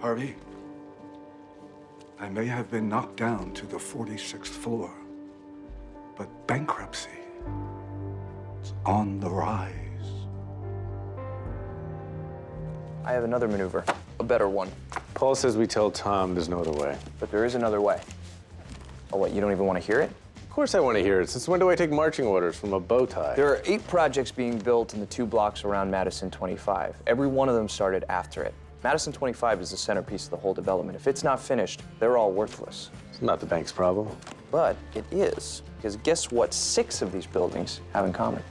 Harvey, I may have been knocked down to the 46th floor, but bankruptcy is on the rise. I have another maneuver, a better one. Paul says we tell Tom there's no other way. But there is another way. Oh, what, you don't even want to hear it? Of course I want to hear it. Since when do I take marching orders from a bow tie? There are 8 projects being built in the 2 blocks around Madison 25. Every one of them started after it. Madison 25 is the centerpiece of the whole development. If it's not finished, they're all worthless. It's not the bank's problem. But it is, because guess what 6 of these buildings have in common?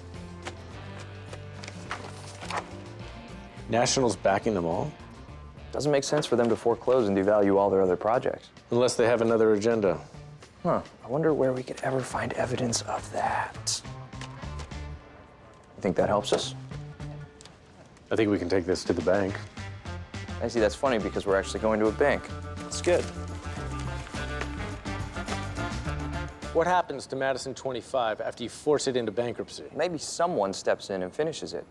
National's backing them all? Doesn't make sense for them to foreclose and devalue all their other projects. Unless they have another agenda. Huh, I wonder where we could ever find evidence of that. You think that helps us? I think we can take this to the bank. I see, that's funny because we're actually going to a bank. It's good. What happens to Madison 25 after you force it into bankruptcy? Maybe someone steps in and finishes it.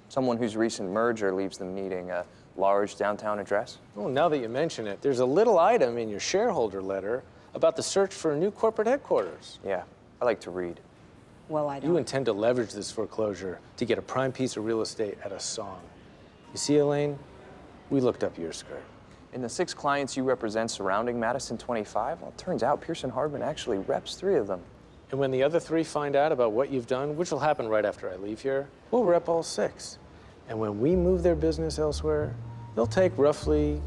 Someone whose recent merger leaves them needing a large downtown address. Oh, now that you mention it, there's a little item in your shareholder letter about the search for a new corporate headquarters. Yeah, I like to read. Well, I don't. You intend to leverage this foreclosure to get a prime piece of real estate at a song. You see, Elaine, we looked up your skirt. In the 6 clients you represent surrounding Madison 25, well, it turns out Pearson Hardman actually reps 3 of them. And when the other 3 find out about what you've done, which will happen right after I leave here, we'll rep all 6. And when we move their business elsewhere, they'll take roughly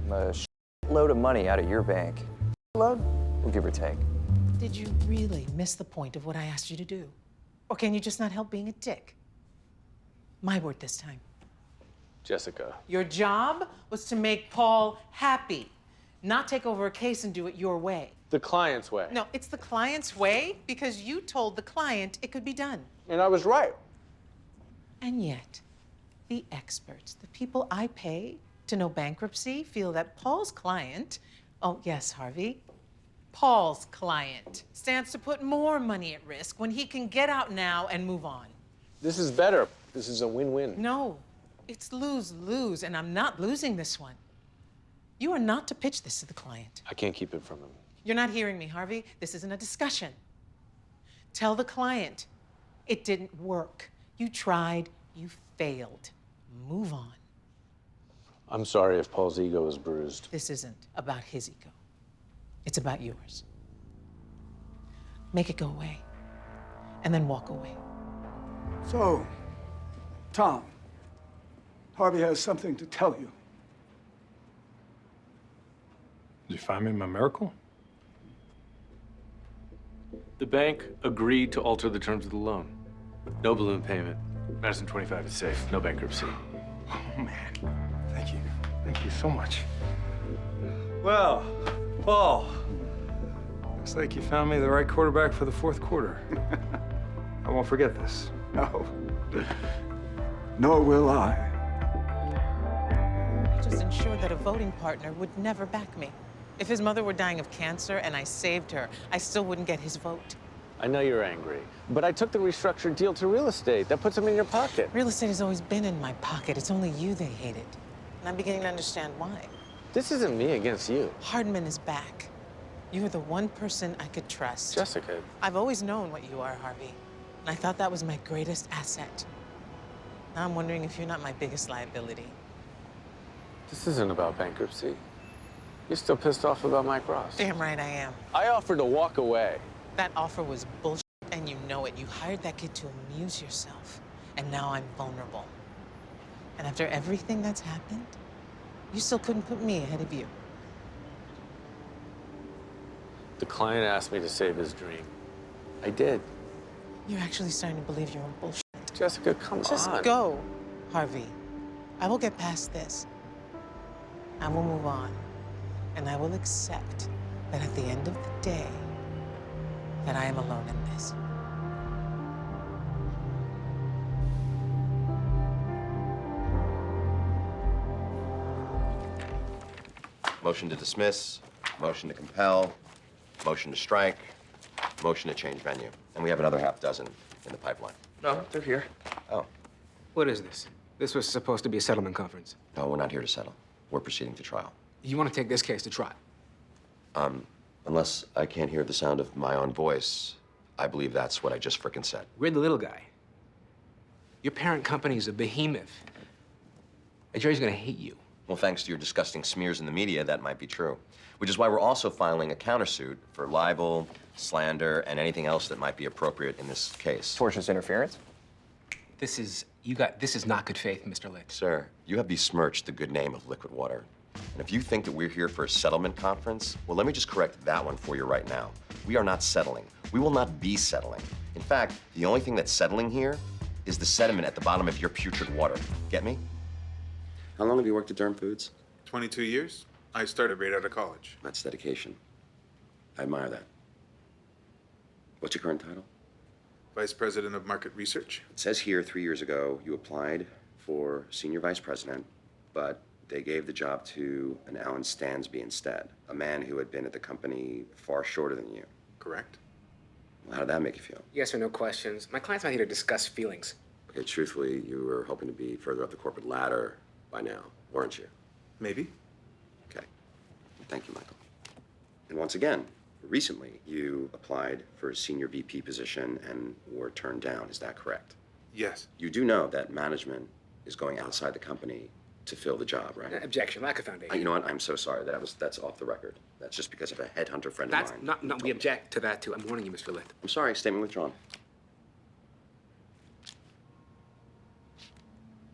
a load of money out of your bank. Load? We'll give or take. Did you really miss the point of what I asked you to do? Or can you just not help being a dick? My word this time. Jessica. Your job was to make Paul happy, not take over a case and do it your way. The client's way. No, it's the client's way because you told the client it could be done. And I was right. And yet, the experts, the people I pay to know bankruptcy, feel that Paul's client, oh yes, Harvey, Paul's client stands to put more money at risk when he can get out now and move on. This is better. This is a win-win. No, it's lose-lose, and I'm not losing this one. You are not to pitch this to the client. I can't keep it from him. You're not hearing me, Harvey. This isn't a discussion. Tell the client it didn't work. You tried, you failed. Move on. I'm sorry if Paul's ego is bruised. This isn't about his ego. It's about yours. Make it go away, and then walk away. So, Tom, Harvey has something to tell you. Did you find me my miracle? The bank agreed to alter the terms of the loan. No balloon payment. Madison 25 is safe. No bankruptcy. Oh, man. Thank you. Thank you so much. Well, Paul, looks like you found me the right quarterback for the 4th quarter. I won't forget this. No. Nor will I. I just ensured that a voting partner would never back me. If his mother were dying of cancer and I saved her, I still wouldn't get his vote. I know you're angry, but I took the restructured deal to real estate. That puts him in your pocket. Real estate has always been in my pocket. It's only you they hated. And I'm beginning to understand why. This isn't me against you. Hardman is back. You are the one person I could trust. Jessica. I've always known what you are, Harvey. And I thought that was my greatest asset. Now I'm wondering if you're not my biggest liability. This isn't about bankruptcy. You're still pissed off about Mike Ross. Damn right I am. I offered to walk away. That offer was bullshit, and you know it. You hired that kid to amuse yourself, and now I'm vulnerable. And after everything that's happened, you still couldn't put me ahead of you. The client asked me to save his dream. I did. You're actually starting to believe your own bullshit. Jessica, come on. Just go, Harvey. I will get past this. I will move on. And I will accept that at the end of the day, that I am alone in this. Motion to dismiss, motion to compel, motion to strike, motion to change venue. And we have another half dozen in the pipeline. No, they're here. Oh, What is this? This was supposed to be a settlement conference. no, we're not here to settle. we're proceeding to trial. You want to take this case to trial? Unless I can't hear the sound of my own voice, I believe that's what I just frickin' said. We're the little guy. Your parent company is a behemoth. A jury's gonna hate you. Well, thanks to your disgusting smears in the media, that might be true. Which is why we're also filing a countersuit for libel, slander, and anything else that might be appropriate in this case. Tortious interference? This is not good faith, Mr. Lick. Sir, you have besmirched the good name of Liquid Water. And if you think that we're here for a settlement conference, well, let me just correct that one for you right now. We are not settling. We will not be settling. In fact, the only thing that's settling here is the sediment at the bottom of your putrid water. Get me? How long have you worked at Durham Foods? 22 years. I started right out of college. That's dedication. I admire that. What's your current title? Vice President of Market Research. It says here 3 years ago you applied for Senior Vice President, but they gave the job to an Alan Stansby instead, a man who had been at the company far shorter than you. Correct. Well, how did that make you feel? Yes or no questions. My client's not here to discuss feelings. Okay, truthfully, you were hoping to be further up the corporate ladder by now, weren't you? Maybe. Okay. Thank you, Michael. And once again, recently you applied for a senior VP position and were turned down. Is that correct? Yes. You do know that management is going outside the company to fill the job, right? Objection, lack of foundation. You know what? I'm so sorry. That's off the record. That's just because of a headhunter friend of mine. No, we object to that too. I'm warning you, Mr. Litt. I'm sorry. Statement withdrawn.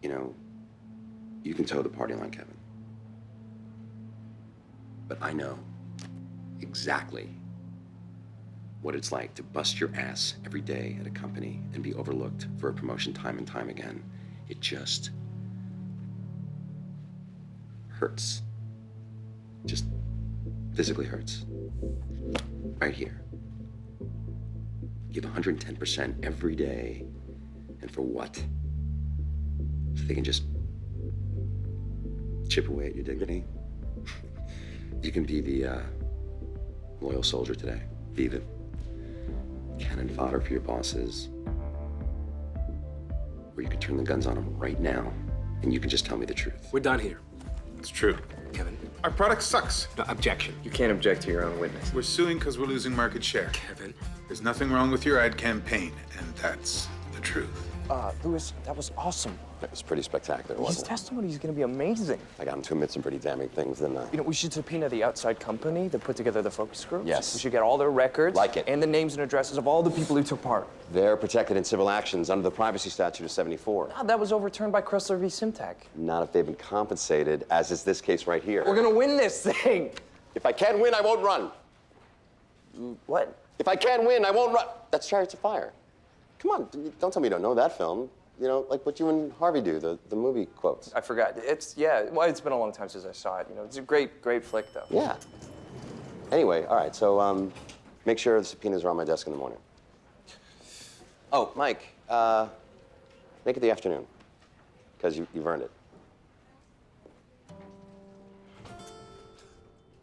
You know, you can toe the party line, Kevin. But I know exactly what it's like to bust your ass every day at a company and be overlooked for a promotion time and time again. It just hurts. Just physically hurts. Right here. Give 110% every day. And for what? So they can just chip away at your dignity? You can be the loyal soldier today. Be the cannon fodder for your bosses. Or you can turn the guns on them right now, and you can just tell me the truth. We're done here. It's true. Kevin. Our product sucks. No, objection. You can't object to your own witness. We're suing because we're losing market share. Kevin. There's nothing wrong with your ad campaign, and that's the truth. Louis, that was awesome. It was pretty spectacular, His wasn't it? testimony is going to be amazing. I got him to admit some pretty damning things, didn't I? You know, we should subpoena the outside company that put together the focus groups. Yes. We should get all their records. Like it. And the names and addresses of all the people who took part. They're protected in civil actions under the privacy statute of 74. Ah, that was overturned by Chrysler v. Simtech. Not if they've been compensated, as is this case right here. We're going to win this thing. If I can't win, I won't run. What? If I can't win, I won't run. That's Chariots of Fire. Come on, don't tell me you don't know that film. You know, like what you and Harvey do, the movie quotes. I forgot. It's been a long time since I saw it. You know, it's a great flick, though. Yeah. Anyway, all right, so make sure the subpoenas are on my desk in the morning. Oh, Mike, make it the afternoon, because you've earned it.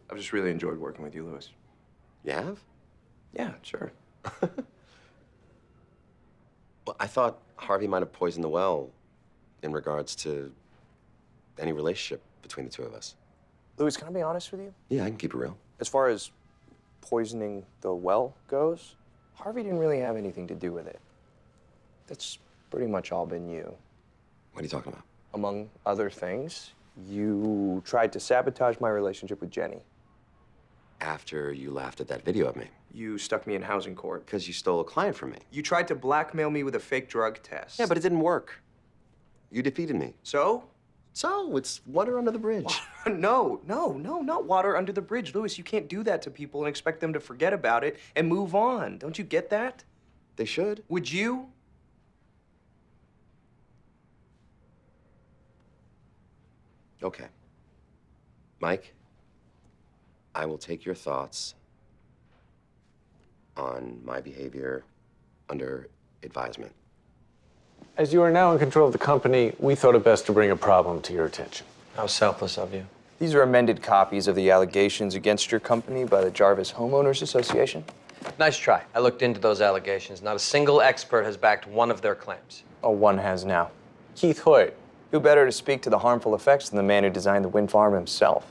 I've just really enjoyed working with you, Louis. You have? Yeah, sure. Well, I thought Harvey might have poisoned the well in regards to any relationship between the two of us. Louis, can I be honest with you? Yeah, I can keep it real. As far as poisoning the well goes, Harvey didn't really have anything to do with it. That's pretty much all been you. What are you talking about? Among other things, you tried to sabotage my relationship with Jenny. After you laughed at that video of me. You stuck me in housing court. Because you stole a client from me. You tried to blackmail me with a fake drug test. Yeah, but it didn't work. You defeated me. So? So, it's water under the bridge. No, not water under the bridge. Louis, you can't do that to people and expect them to forget about it and move on. Don't you get that? They should. Would you? Okay. Mike, I will take your thoughts on my behavior under advisement. As you are now in control of the company, we thought it best to bring a problem to your attention. How selfless of you. These are amended copies of the allegations against your company by the Jarvis Homeowners Association. Nice try. I looked into those allegations. Not a single expert has backed one of their claims. Oh, one has now. Keith Hoyt, Who better to speak to the harmful effects than the man who designed the wind farm himself?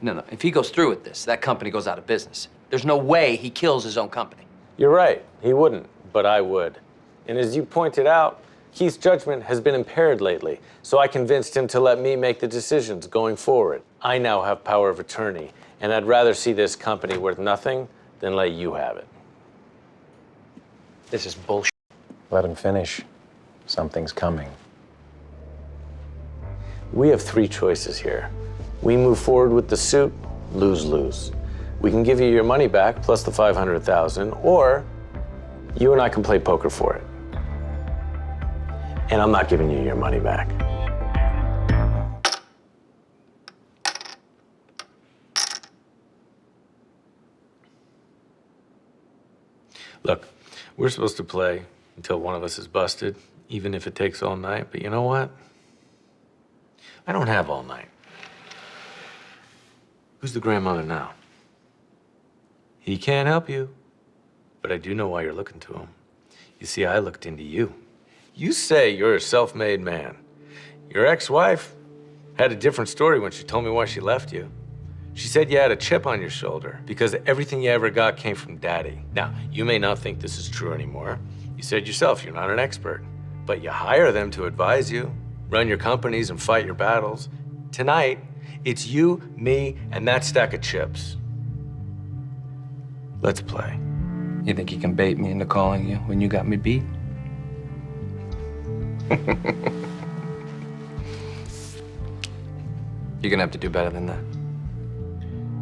No. If he goes through with this, that company goes out of business. There's no way he kills his own company. You're right. He wouldn't, but I would. And as you pointed out, Keith's judgment has been impaired lately, so I convinced him to let me make the decisions going forward. I now have power of attorney, and I'd rather see this company worth nothing than let you have it. This is bullshit. Let him finish. Something's coming. We have three choices here. We move forward with the suit, lose-lose. We can give you your money back plus the $500,000, or you and I can play poker for it. And I'm not giving you your money back. Look, we're supposed to play until one of us is busted, even if it takes all night. But you know what? I don't have all night. Who's the grandmother now? He can't help you, but I do know why you're looking to him. You see, I looked into you. You say you're a self-made man. Your ex-wife had a different story when she told me why she left you. She said you had a chip on your shoulder because everything you ever got came from Daddy. Now, you may not think this is true anymore. You said yourself you're not an expert, but you hire them to advise you, run your companies, and fight your battles. Tonight, it's you, me, and that stack of chips. Let's play. You think you can bait me into calling you when you got me beat? You're gonna have to do better than that.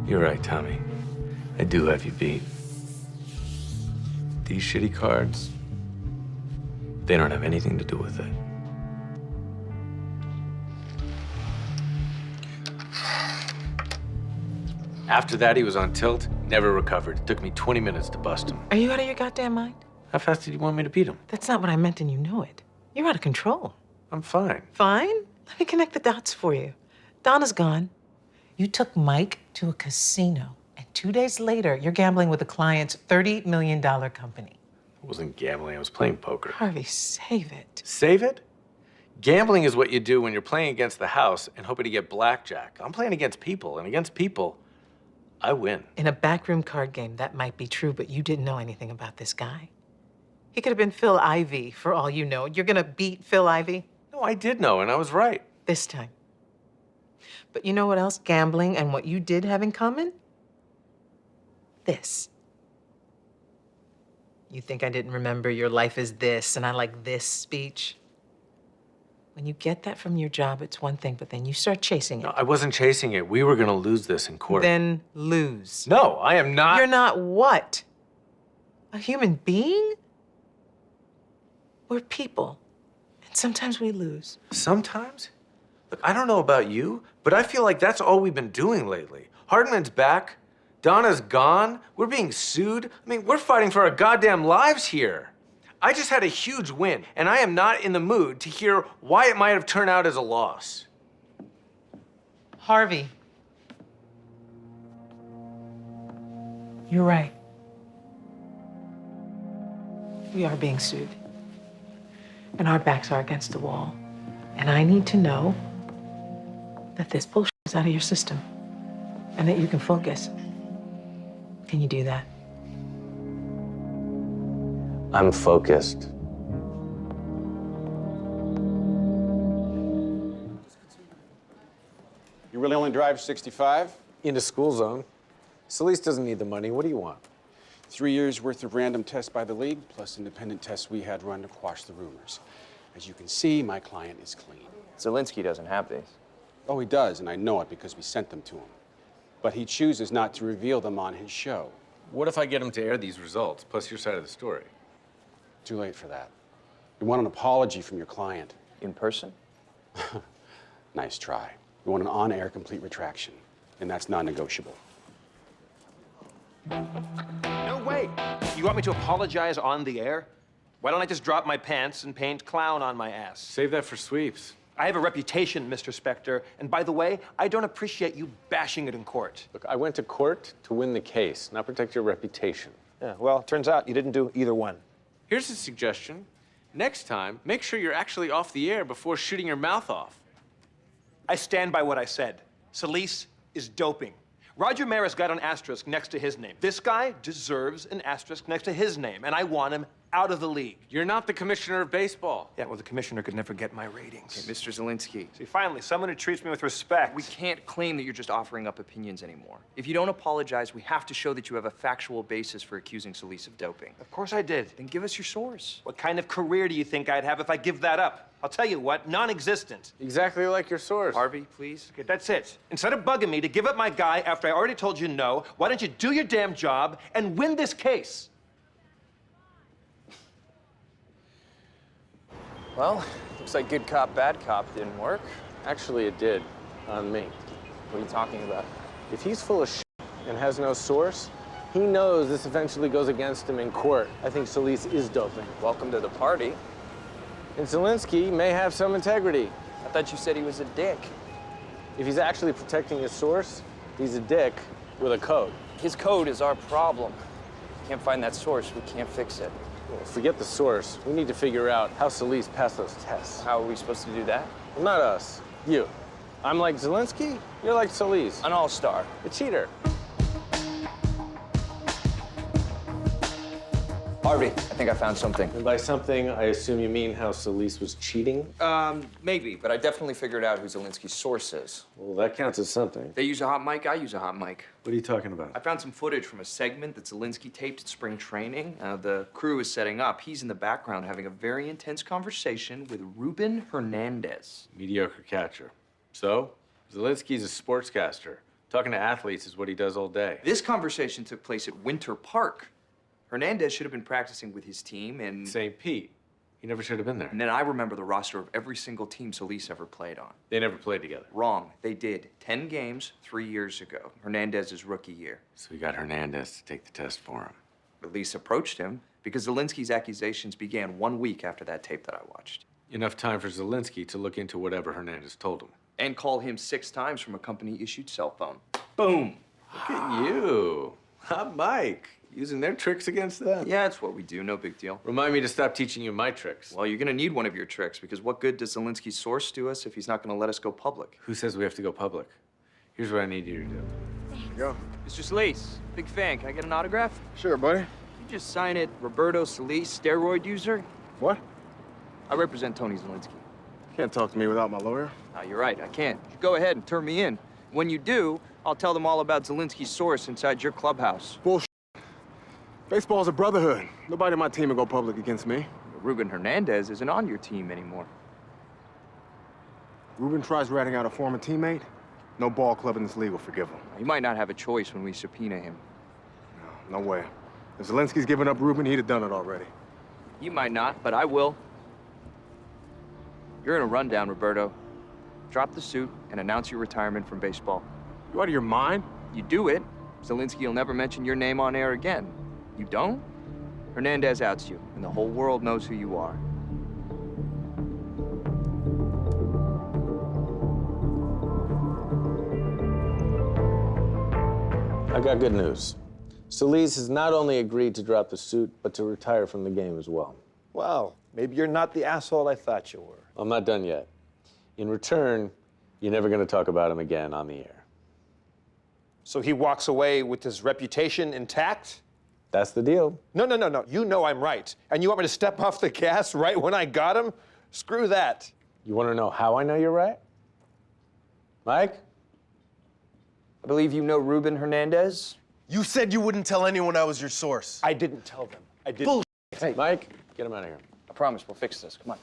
You're right, Tommy. I do have you beat. These shitty cards, they don't have anything to do with it. After that, he was on tilt, never recovered. It took me 20 minutes to bust him. Are you out of your goddamn mind? How fast did you want me to beat him? That's not what I meant, and you know it. You're out of control. I'm fine. Fine? Let me connect the dots for you. Donna's gone. You took Mike to a casino, and 2 days later, you're gambling with a client's $30 million company. I wasn't gambling, I was playing poker. Harvey, save it. Save it? Gambling is what you do when you're playing against the house and hoping to get blackjack. I'm playing against people, and against people, I win. In a backroom card game, that might be true, but you didn't know anything about this guy. He could have been Phil Ivey, for all you know. You're gonna beat Phil Ivey? No, I did know, and I was right. This time. But you know what else gambling and what you did have in common? This. You think I didn't remember your life is this and I like this speech? When you get that from your job, it's one thing, but then you start chasing it. No, I wasn't chasing it. We were gonna lose this in court. Then lose. No, I am not. You're not what? A human being? We're people, and sometimes we lose. Sometimes? Look, I don't know about you, but I feel like that's all we've been doing lately. Hardman's back. Donna's gone. We're being sued. I mean, we're fighting for our goddamn lives here. I just had a huge win, and I am not in the mood to hear why it might have turned out as a loss. Harvey. You're right. We are being sued. And our backs are against the wall. And I need to know that this bullshit is out of your system and that you can focus. Can you do that? I'm focused. You really only drive 65? Into school zone. Celeste doesn't need the money. What do you want? 3 years worth of random tests by the league, plus independent tests we had run to quash the rumors. As you can see, my client is clean. Zelensky doesn't have these. Oh, he does, and I know it because we sent them to him. But he chooses not to reveal them on his show. What if I get him to air these results, plus your side of the story? Too late for that. You want an apology from your client. In person? Nice try. You want an on-air complete retraction, and that's non-negotiable. No way. You want me to apologize on the air? Why don't I just drop my pants and paint clown on my ass? Save that for sweeps. I have a reputation, Mr. Specter, and by the way, I don't appreciate you bashing it in court. Look, I went to court to win the case, not protect your reputation. Yeah, well, turns out you didn't do either one. Here's a suggestion. Next time, make sure you're actually off the air before shooting your mouth off. I stand by what I said. Solis is doping. Roger Maris got an asterisk next to his name. This guy deserves an asterisk next to his name, and I want him out of the league. You're not the commissioner of baseball. Yeah, well, the commissioner could never get my ratings. Okay, Mr. Zielinski. See, finally, someone who treats me with respect. We can't claim that you're just offering up opinions anymore. If you don't apologize, we have to show that you have a factual basis for accusing Solis of doping. Of course I did. Then give us your source. What kind of career do you think I'd have if I give that up? I'll tell you what, non-existent. Exactly like your source. Harvey, please. Okay, that's it. Instead of bugging me to give up my guy after I already told you no, why don't you do your damn job and win this case? Well, looks like good cop, bad cop didn't work. Actually, it did. On me. What are you talking about? If he's full of shit and has no source, he knows this eventually goes against him in court. I think Solis is doping. Welcome to the party. And Zielinski may have some integrity. I thought you said he was a dick. If he's actually protecting his source, he's a dick with a code. His code is our problem. Can't find that source, we can't fix it. Well, forget the source. We need to figure out how Solis passed those tests. How are we supposed to do that? Well, not us. You. I'm like Zielinski, you're like Solis. An all-star. A cheater. Harvey, I think I found something. And by something, I assume you mean how Solis was cheating? Maybe, but I definitely figured out who Zielinski's source is. Well, that counts as something. They use a hot mic, I use a hot mic. What are you talking about? I found some footage from a segment that Zielinski taped at spring training. The crew is setting up. He's in the background having a very intense conversation with Ruben Hernandez. Mediocre catcher. So, Zielinski's a sportscaster. Talking to athletes is what he does all day. This conversation took place at Winter Park. Hernandez should have been practicing with his team and... St. Pete. He never should have been there. And then I remember the roster of every single team Solis ever played on. They never played together. Wrong. They did. 10 games 3 years ago. Hernandez's rookie year. So he got Hernandez to take the test for him. At least approached him, because Zielinski's accusations began 1 week after that tape that I watched. Enough time for Zielinski to look into whatever Hernandez told him. And call him 6 times from a company-issued cell phone. Boom! Look at you. Hot Mike. Using their tricks against them. Yeah, it's what we do. No big deal. Remind me to stop teaching you my tricks. Well, you're gonna need one of your tricks, because what good does Zielinski's source do us if he's not gonna let us go public? Who says we have to go public? Here's what I need you to do. There you go. Mr. Solis, big fan. Can I get an autograph? Sure, buddy. You just sign it, Roberto Solis, steroid user. What? I represent Tony Zielinski. Can't talk to me without my lawyer. Ah, you're right, I can't. Go ahead and turn me in. When you do, I'll tell them all about Zielinski's source inside your clubhouse. Bullshit. Baseball's a brotherhood. Nobody on my team will go public against me. Ruben Hernandez isn't on your team anymore. Ruben tries ratting out a former teammate. No ball club in this league will forgive him. He might not have a choice when we subpoena him. No way. If Zielinski's given up Ruben, he'd have done it already. You might not, but I will. You're in a rundown, Roberto. Drop the suit and announce your retirement from baseball. You out of your mind? You do it, Zielinski will never mention your name on air again. You don't? Hernandez outs you, and the whole world knows who you are. I got good news. Solis has not only agreed to drop the suit, but to retire from the game as well. Well, maybe you're not the asshole I thought you were. I'm not done yet. In return, you're never going to talk about him again on the air. So he walks away with his reputation intact? That's the deal. No. You know I'm right. And you want me to step off the gas right when I got him? Screw that. You want to know how I know you're right? Mike? I believe you know Ruben Hernandez? You said you wouldn't tell anyone I was your source. I didn't tell them. I didn't. Bull. Hey, Mike, get him out of here. I promise we'll fix this. Come on.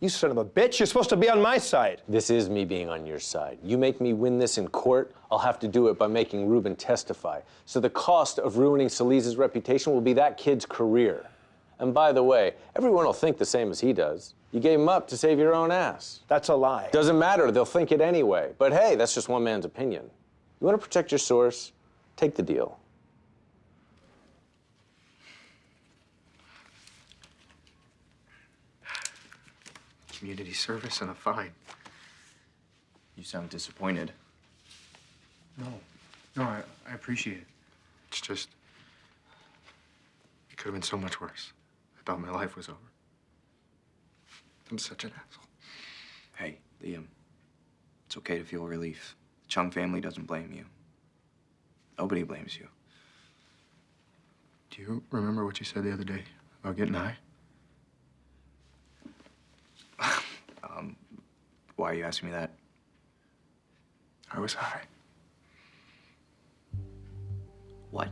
You son of a bitch. You're supposed to be on my side. This is me being on your side. You make me win this in court, I'll have to do it by making Ruben testify. So the cost of ruining Solis' reputation will be that kid's career. And by the way, everyone will think the same as he does. You gave him up to save your own ass. That's a lie. Doesn't matter, they'll think it anyway. But hey, that's just one man's opinion. You want to protect your source? Take the deal. Community service and a fine. You sound disappointed. No, I appreciate it. It's just, it could have been so much worse. thought my life was over. I'm such an asshole. Hey, Liam. It's okay to feel relief. The Chung family doesn't blame you. Nobody blames you. Do you remember what you said the other day about getting high? Why are you asking me that? I was high. What?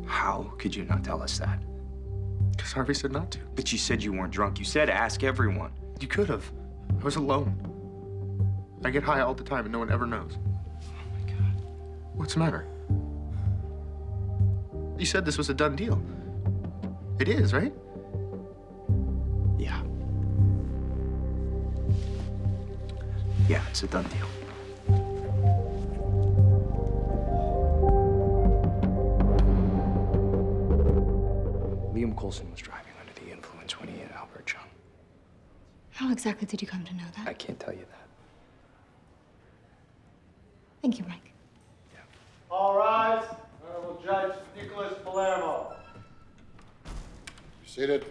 How could you not tell us that? Because Harvey said not to. But you said you weren't drunk. You said ask everyone. You could have. I was alone. I get high all the time and no one ever knows. Oh my God. What's the matter? You said this was a done deal. It is, right? Yeah. Yeah, it's a done deal. Liam Coulson was driving under the influence when he hit Albert Chung. How exactly did you come to know that? I can't tell you that. Thank you, Mike. All rise. Honorable Judge Nicholas Palermo. Seated.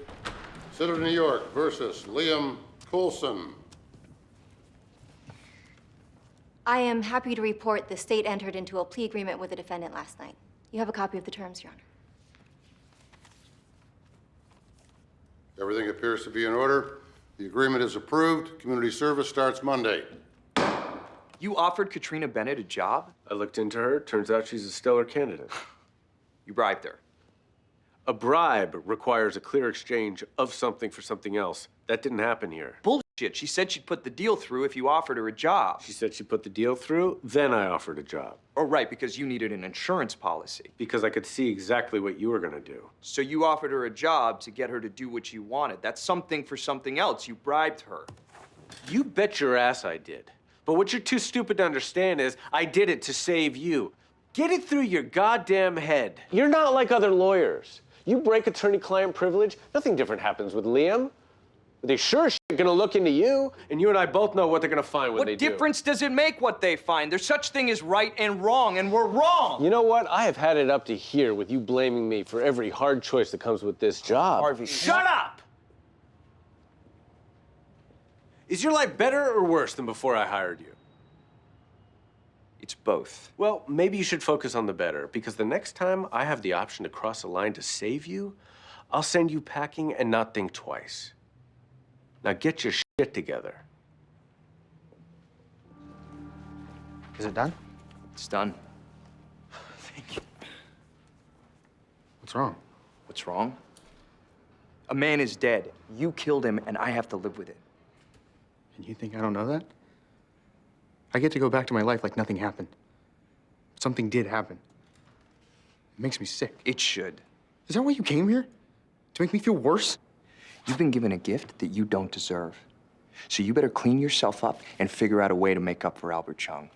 City of New York versus Liam Coulson. I am happy to report the state entered into a plea agreement with the defendant last night. You have a copy of the terms, Your Honor. Everything appears to be in order. The agreement is approved. Community service starts Monday. You offered Katrina Bennett a job? I looked into her. Turns out she's a stellar candidate. You bribed her. A bribe requires a clear exchange of something for something else. That didn't happen here. Bullshit. She said she'd put the deal through if you offered her a job. She said she put the deal through, then I offered a job. Oh, right, because you needed an insurance policy. Because I could see exactly what you were gonna do. So you offered her a job to get her to do what you wanted. That's something for something else. You bribed her. You bet your ass I did. But what you're too stupid to understand is I did it to save you. Get it through your goddamn head. You're not like other lawyers. You break attorney-client privilege, nothing different happens with Liam. They sure as shit gonna look into you, and you and I both know what they're gonna find when they do. What difference does it make what they find? There's such thing as right and wrong, and we're wrong. You know what? I have had it up to here with you blaming me for every hard choice that comes with this job. Harvey, shut up! Is your life better or worse than before I hired you? It's both. Well, maybe you should focus on the better, because the next time I have the option to cross a line to save you, I'll send you packing and not think twice. Now get your shit together. Is it done? It's done. Thank you. What's wrong? What's wrong? A man is dead. You killed him, and I have to live with it. And you think I don't know that? I get to go back to my life like nothing happened. Something did happen. It makes me sick. It should. Is that why you came here? To make me feel worse? You've been given a gift that you don't deserve. So you better clean yourself up and figure out a way to make up for Albert Chung.